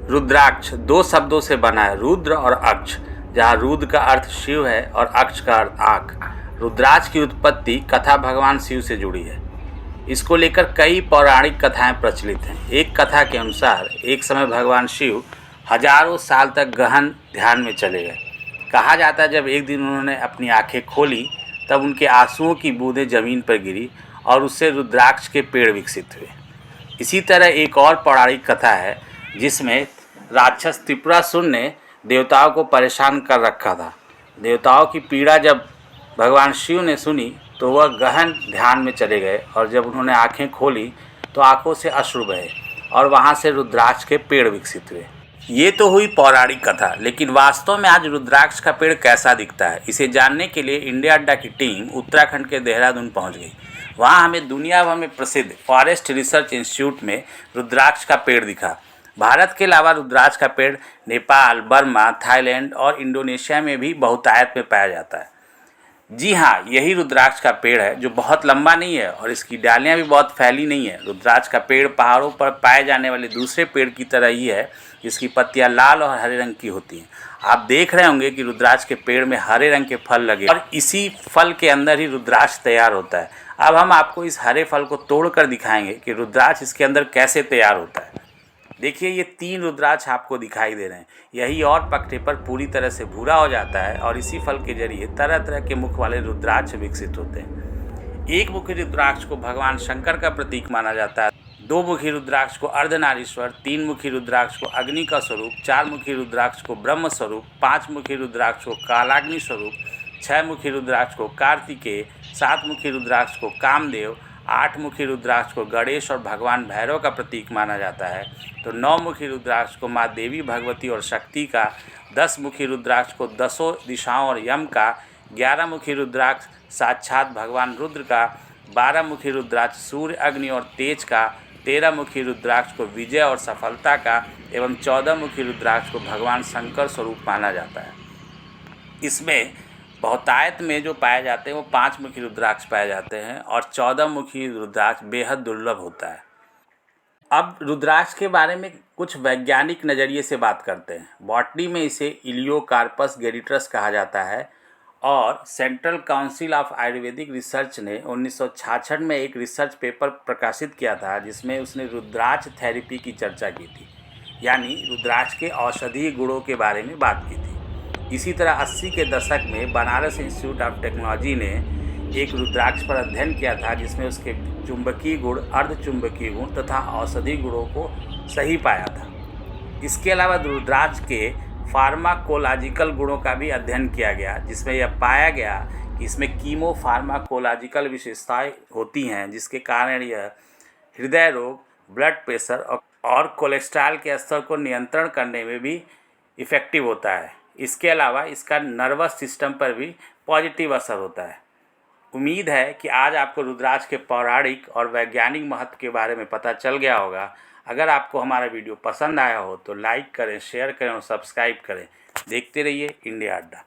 रुद्राक्ष दो शब्दों से बना है, रुद्र और अक्ष, जहाँ रुद्र का अर्थ शिव है और अक्ष का अर्थ आँख। रुद्राक्ष की उत्पत्ति कथा भगवान शिव से जुड़ी है। इसको लेकर कई पौराणिक कथाएं प्रचलित हैं। एक कथा के अनुसार एक समय भगवान शिव हजारों साल तक गहन ध्यान में चले गए। कहा जाता है जब एक दिन उन्होंने अपनी आंखें खोली तब उनके आंसुओं की बूंदें जमीन पर गिरी और उससे रुद्राक्ष के पेड़ विकसित हुए। इसी तरह एक और पौराणिक कथा है जिसमें राक्षस त्रिपुरासुर ने देवताओं को परेशान कर रखा था। देवताओं की पीड़ा जब भगवान शिव ने सुनी तो वह गहन ध्यान में चले गए और जब उन्होंने आंखें खोली तो आंखों से अश्रु बहे और वहाँ से रुद्राक्ष के पेड़ विकसित हुए। ये तो हुई पौराणिक कथा, लेकिन वास्तव में आज रुद्राक्ष का पेड़ कैसा दिखता है, इसे जानने के लिए इंडिया अड्डा की टीम उत्तराखंड के देहरादून पहुंच गई। वहां हमें दुनिया भर में प्रसिद्ध फॉरेस्ट रिसर्च इंस्टीट्यूट में रुद्राक्ष का पेड़ दिखा। भारत के अलावा रुद्राक्ष का पेड़ नेपाल, बर्मा, थाईलैंड और इंडोनेशिया में भी बहुतायत में पाया जाता है। जी हाँ, यही रुद्राक्ष का पेड़ है जो बहुत लंबा नहीं है और इसकी डालियाँ भी बहुत फैली नहीं है। रुद्राक्ष का पेड़ पहाड़ों पर पाए जाने वाले दूसरे पेड़ की तरह ही है, जिसकी पत्तियाँ लाल और हरे रंग की होती हैं। आप देख रहे होंगे कि रुद्राक्ष के पेड़ में हरे रंग के फल लगे और इसी फल के अंदर ही रुद्राक्ष तैयार होता है। अब हम आपको इस हरे फल को तोड़कर दिखाएंगे कि रुद्राक्ष इसके अंदर कैसे तैयार होता है। देखिए, ये 3 रुद्राक्ष आपको दिखाई दे रहे हैं। यही और पकने पर पूरी तरह से भूरा हो जाता है और इसी फल के जरिए तरह तरह के मुख वाले रुद्राक्ष विकसित होते हैं। एक मुखी रुद्राक्ष को भगवान शंकर का प्रतीक माना जाता है। 2 मुखी रुद्राक्ष को अर्धनारीश्वर, 3 मुखी रुद्राक्ष को अग्नि का स्वरूप, 4 मुखी रुद्राक्ष को ब्रह्म स्वरूप, 5 मुखी रुद्राक्ष को कालाग्नि स्वरूप, 6 मुखी रुद्राक्ष को कार्तिकेय, 7 मुखी रुद्राक्ष को कामदेव, 8 मुखी रुद्राक्ष को गणेश और भगवान भैरव का प्रतीक माना जाता है। तो 9 मुखी रुद्राक्ष को माँ देवी भगवती और शक्ति का, 10 मुखी रुद्राक्ष को 10 दिशाओं और यम का, 11 मुखी रुद्राक्ष साक्षात भगवान रुद्र का, 12 मुखी रुद्राक्ष सूर्य, अग्नि और तेज का, 13 मुखी रुद्राक्ष को विजय और सफलता का एवं 14 मुखी रुद्राक्ष को भगवान शंकर स्वरूप माना जाता है। इसमें बहुतायत में जो पाए जाते हैं वो 5 मुखी रुद्राक्ष पाए जाते हैं और 14 मुखी रुद्राक्ष बेहद दुर्लभ होता है। अब रुद्राक्ष के बारे में कुछ वैज्ञानिक नज़रिए से बात करते हैं। बॉटनी में इसे इलियोकार्पस गेडिट्रस कहा जाता है और central council of Ayurvedic research ने 1966 में एक रिसर्च पेपर प्रकाशित किया था जिसमें उसने रुद्राक्ष थेरेपी की चर्चा की थी, यानी रुद्राक्ष के औषधीय गुणों के बारे में बात की थी। इसी तरह 80 के दशक में बनारस इंस्टीट्यूट ऑफ टेक्नोलॉजी ने एक रुद्राक्ष पर अध्ययन किया था जिसमें उसके चुंबकीय गुण, अर्धचुंबकीय गुण तथा औषधि गुणों को सही पाया था। इसके अलावा रुद्राक्ष के फार्माकोलॉजिकल गुणों का भी अध्ययन किया गया जिसमें यह पाया गया कि इसमें कीमो फार्माकोलॉजिकल विशेषताएं होती हैं जिसके कारण यह हृदय रोग, ब्लड प्रेशर और कोलेस्ट्रॉल के स्तर को नियंत्रण करने में भी इफ़ेक्टिव होता है। इसके अलावा इसका नर्वस सिस्टम पर भी पॉजिटिव असर होता है। उम्मीद है कि आज आपको रुद्राक्ष के पौराणिक और वैज्ञानिक महत्व के बारे में पता चल गया होगा। अगर आपको हमारा वीडियो पसंद आया हो तो लाइक करें, शेयर करें और सब्सक्राइब करें। देखते रहिए इंडिया अड्डा।